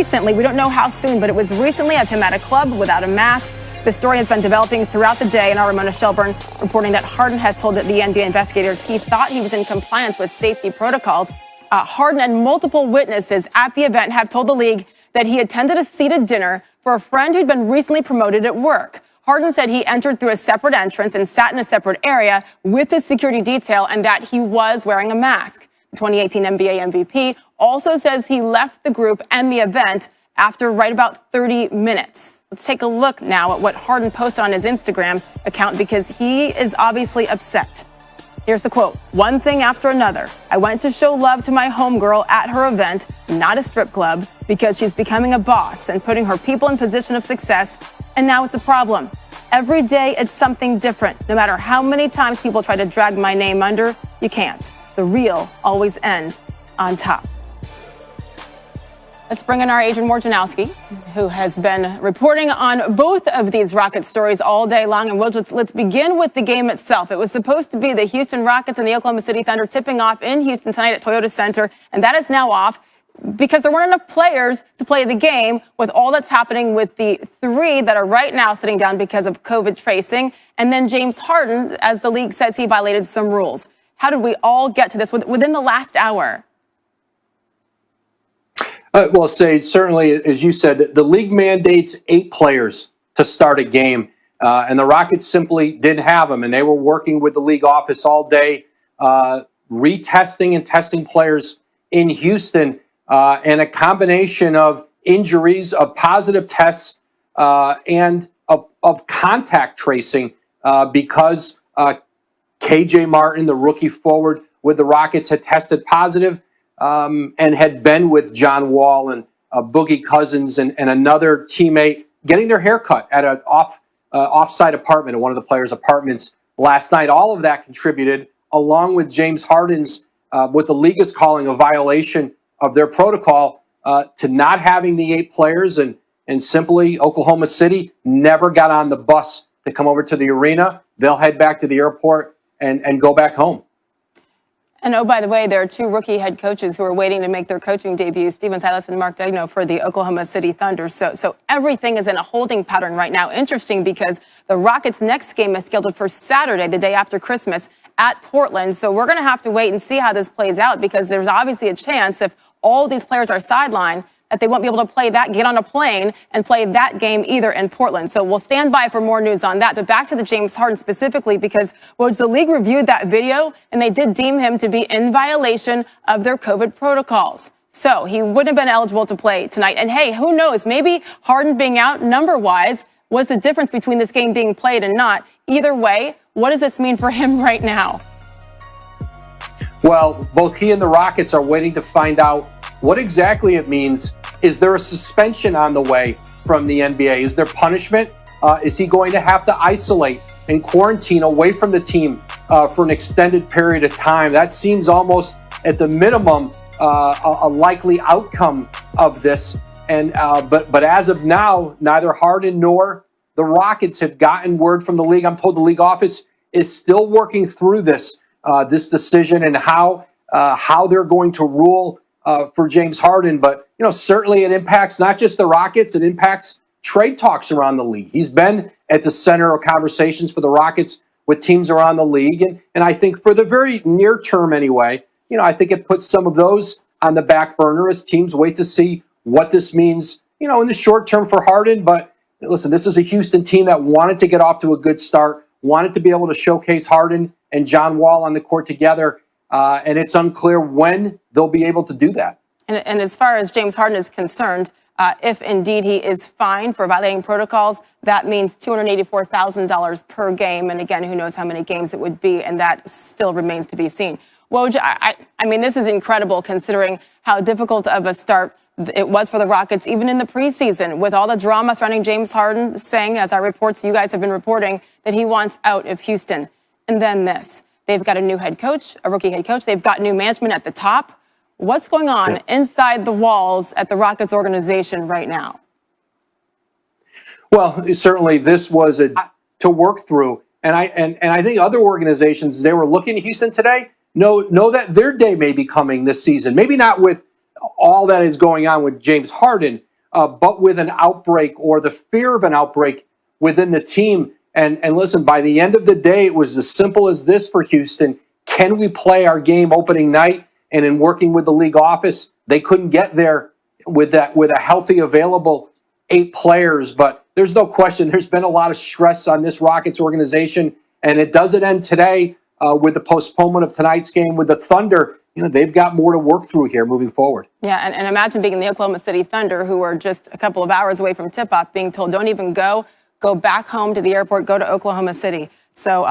Recently, we don't know how soon, but it was recently of him at a club without a mask. The story has been developing throughout the day, and our Ramona Shelburne reporting that Harden has told the NBA investigators he thought he was in compliance with safety protocols. Harden and multiple witnesses at the event have told the league that he attended a seated dinner for a friend who'd been recently promoted at work. Harden said he entered through a separate entrance and sat in a separate area with the security detail and that he was wearing a mask. The 2018 NBA MVP also says he left the group and the event after right about 30 minutes. Let's take a look now at what Harden posted on his Instagram account because he is obviously upset. Here's the quote. "One thing after another. I went to show love to my homegirl at her event, not a strip club, because she's becoming a boss and putting her people in position of success. And now it's a problem. Every day it's something different. No matter how many times people try to drag my name under, you can't. The real always ends on top." Let's bring in our agent, Woj, who has been reporting on both of these Rockets stories all day long. And let's begin with the game itself. It was supposed to be the Houston Rockets and the Oklahoma City Thunder tipping off in Houston tonight at Toyota Center, and that is now off because there weren't enough players to play the game with all that's happening with the three that are right now sitting down because of COVID tracing. And then James Harden, as the league says, he violated some rules. How did we all get to this within the last hour? Well, Sage, certainly, as you said, the league mandates 8 players to start a game, and the Rockets simply didn't have them, and they were working with the league office all day, retesting and testing players in Houston, and a combination of injuries, of positive tests, and of contact tracing because KJ Martin, the rookie forward with the Rockets, had tested positive. And had been with John Wall and Boogie Cousins and another teammate getting their hair cut at an offsite apartment in one of the players' apartments last night. All of that contributed, along with James Harden's, what the league is calling a violation of their protocol, to not having the 8 players. And simply, Oklahoma City never got on the bus to come over to the arena. They'll head back to the airport and go back home. And oh, by the way, there are 2 rookie head coaches who are waiting to make their coaching debuts, Steven Silas and Mark Daigneault for the Oklahoma City Thunder. So everything is in a holding pattern right now. Interesting because the Rockets' next game is scheduled for Saturday, the day after Christmas, at Portland. So we're going to have to wait and see how this plays out because there's obviously a chance if all these players are sidelined that they won't be able to play that, get on a plane and play that game either in Portland. So we'll stand by for more news on that. But back to the James Harden specifically, because the league reviewed that video and they did deem him to be in violation of their COVID protocols. So he wouldn't have been eligible to play tonight. And hey, who knows? Maybe Harden being out number-wise was the difference between this game being played and not. Either way, what does this mean for him right now? Well, both he and the Rockets are waiting to find out what exactly it means. Is there a suspension on the way from the NBA? Is there punishment? Is he going to have to isolate and quarantine away from the team for an extended period of time? That seems almost, at the minimum, a likely outcome of this. And but as of now, neither Harden nor the Rockets have gotten word from the league. I'm told the league office is still working through this decision and how they're going to rule for James Harden. But certainly it impacts not just the Rockets, it impacts trade talks around the league. He's been at the center of conversations for the Rockets with teams around the league. And I think for the very near term anyway, I think it puts some of those on the back burner as teams wait to see what this means, in the short term for Harden. But listen, this is a Houston team that wanted to get off to a good start, wanted to be able to showcase Harden and John Wall on the court together. And it's unclear when they'll be able to do that. And as far as James Harden is concerned, if indeed he is fined for violating protocols, that means $284,000 per game. And again, who knows how many games it would be, and that still remains to be seen. Woj, I mean, this is incredible considering how difficult of a start it was for the Rockets, even in the preseason, with all the drama surrounding James Harden saying, as our reports, you guys have been reporting, that he wants out of Houston. And then this. They've got a new head coach, a rookie head coach. They've got new management at the top. What's going on inside the walls at the Rockets organization right now? Well, certainly this was to work through. And I think other organizations, they were looking at Houston today, know that their day may be coming this season. Maybe not with all that is going on with James Harden, but with an outbreak or the fear of an outbreak within the team. And listen, by the end of the day, it was as simple as this for Houston. Can we play our game opening night? And in working with the league office, they couldn't get there with a healthy, available 8 players. But there's no question there's been a lot of stress on this Rockets organization. And it doesn't end today with the postponement of tonight's game with the Thunder. They've got more to work through here moving forward. Yeah, and imagine being in the Oklahoma City Thunder, who are just a couple of hours away from tip-off, being told, don't even go back home to the airport, go to Oklahoma City. So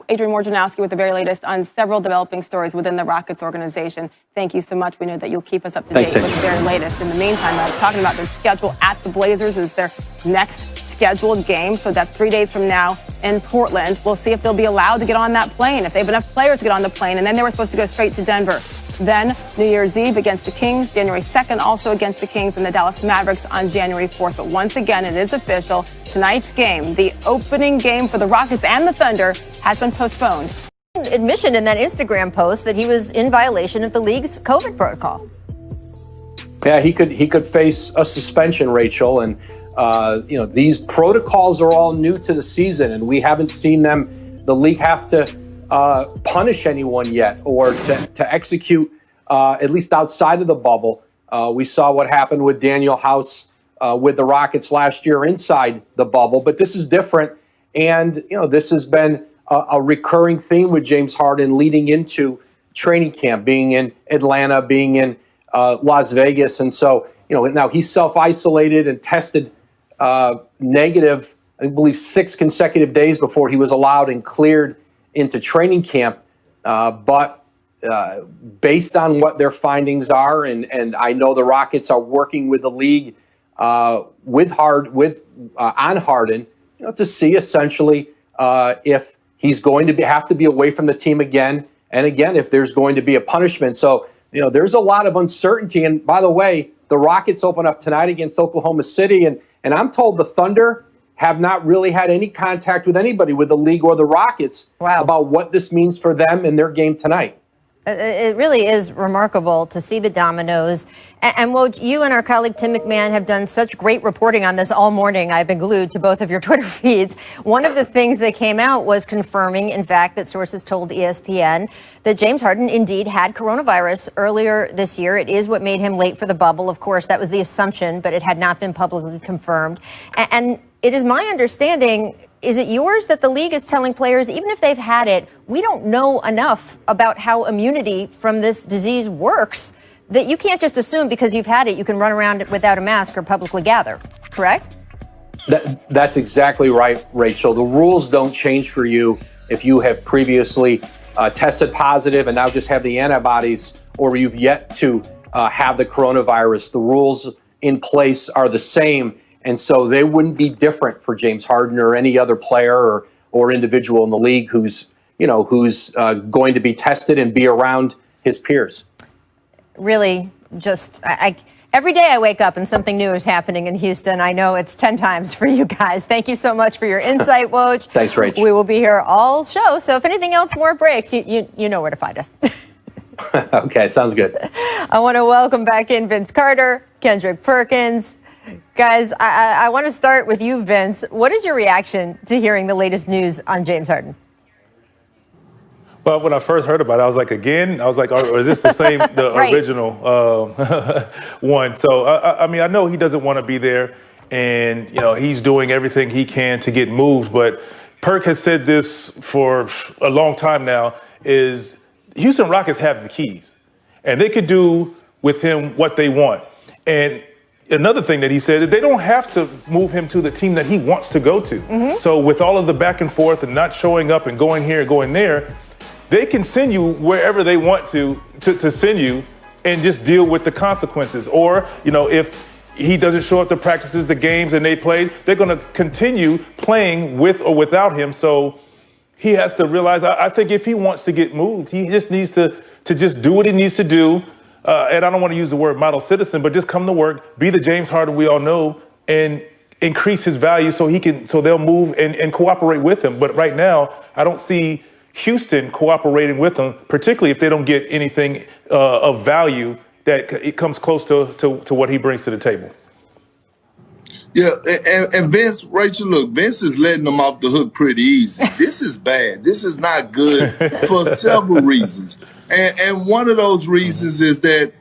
Adrian Wojnarowski with the very latest on several developing stories within the Rockets organization. Thank you so much. We know that you'll keep us up to date with the very latest. In the meantime, I was talking about their schedule at the Blazers is their next scheduled game. So that's 3 days from now in Portland. We'll see if they'll be allowed to get on that plane, if they have enough players to get on the plane. And then they were supposed to go straight to Denver. Then New Year's Eve against the Kings, January 2nd also against the Kings, and the Dallas Mavericks on January 4th. But once again, it is official. Tonight's game, the opening game for the Rockets and the Thunder, has been postponed. Admission in that Instagram post that he was in violation of the league's COVID protocol. Yeah, he could face a suspension, Rachel. And, these protocols are all new to the season, and we haven't seen the league have to punish anyone yet or to execute, at least outside of the bubble. We saw what happened with Daniel House with the Rockets last year inside the bubble, but this is different. And, this has been a recurring theme with James Harden leading into training camp, being in Atlanta, being in Las Vegas. And so, now he's self-isolated and tested negative, I believe, 6 consecutive days before he was allowed and cleared into training camp. But based on what their findings are, and I know the Rockets are working with the league on Harden, to see essentially if he's going to have to be away from the team again, and again, if there's going to be a punishment. So, there's a lot of uncertainty. And by the way, the Rockets open up tonight against Oklahoma City, and I'm told the Thunder have not really had any contact with anybody with the league or the Rockets about what this means for them in their game tonight. It really is remarkable to see the dominoes. And Woj, you and our colleague Tim McMahon have done such great reporting on this all morning. I've been glued to both of your Twitter feeds. One of the things that came out was confirming, in fact, that sources told ESPN that James Harden indeed had coronavirus earlier this year. It is what made him late for the bubble. Of course, that was the assumption, but it had not been publicly confirmed. And it is my understanding, is it yours, that the league is telling players, even if they've had it, we don't know enough about how immunity from this disease works, that you can't just assume because you've had it, you can run around without a mask or publicly gather, correct? That's exactly right, Rachel. The rules don't change for you if you have previously tested positive and now just have the antibodies, or you've yet to have the coronavirus. The rules in place are the same. And so they wouldn't be different for James Harden or any other player or individual in the league who's going to be tested and be around his peers. Really, just every day I wake up and something new is happening in Houston. I know it's 10 times for you guys. Thank you so much for your insight, Woj. Thanks, Rach. We will be here all show. So if anything else more breaks, you know where to find us. Okay, sounds good. I want to welcome back in Vince Carter, Kendrick Perkins. Guys, I want to start with you, Vince. What is your reaction to hearing the latest news on James Harden? Well, when I first heard about it, I was like, again? I was like, or is this the same, the right. original one? So, I mean, I know he doesn't want to be there, and, he's doing everything he can to get moved. But Perk has said this for a long time now, is Houston Rockets have the keys, and they could do with him what they want. And another thing that he said, that they don't have to move him to the team that he wants to go to. Mm-hmm. So with all of the back and forth and not showing up and going here and going there, they can send you wherever they want to send you and just deal with the consequences. Or, if he doesn't show up to practices, the games, and they play, they're going to continue playing with or without him. So he has to realize, I think if he wants to get moved, he just needs to just do what he needs to do. And I don't want to use the word model citizen, but just come to work, be the James Harden we all know, and increase his value so they'll move and cooperate with him. But right now, I don't see Houston cooperating with him, particularly if they don't get anything of value that it comes close to what he brings to the table. Yeah, and Vince, Rachel, look, Vince is letting them off the hook pretty easy. This is bad. This is not good for several reasons. And one of those reasons is that,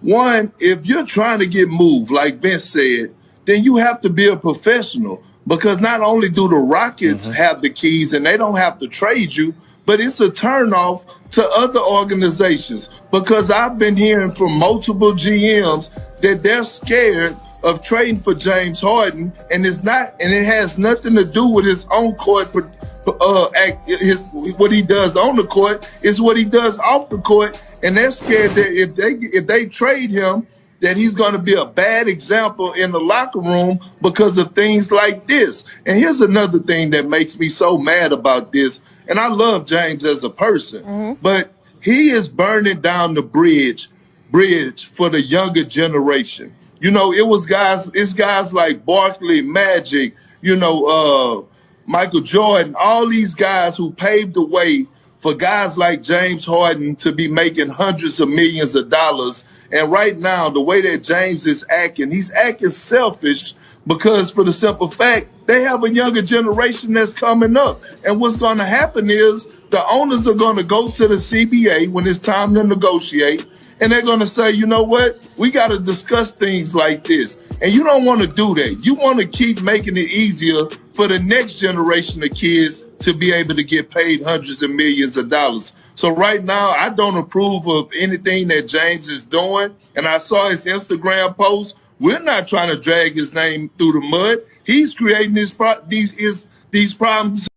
one, if you're trying to get moved, like Vince said, then you have to be a professional, because not only do the Rockets have the keys and they don't have to trade you, but it's a turnoff to other organizations, because I've been hearing from multiple GMs that they're scared of trading for James Harden, and it has nothing to do with his own court. What he does on the court is what he does off the court, and they're scared that if they trade him, that he's going to be a bad example in the locker room because of things like this. And here's another thing that makes me so mad about this. And I love James as a person, but he is burning down the bridge for the younger generation. You know, it's guys like Barkley, Magic, Michael Jordan, all these guys who paved the way for guys like James Harden to be making hundreds of millions of dollars. And right now, the way that James is acting, he's acting selfish, because for the simple fact, they have a younger generation that's coming up. And what's going to happen is the owners are going to go to the CBA when it's time to negotiate, and they're going to say, you know what, we got to discuss things like this. And you don't want to do that. You want to keep making it easier for the next generation of kids to be able to get paid hundreds of millions of dollars. So right now, I don't approve of anything that James is doing. And I saw his Instagram post. We're not trying to drag his name through the mud. He's creating these problems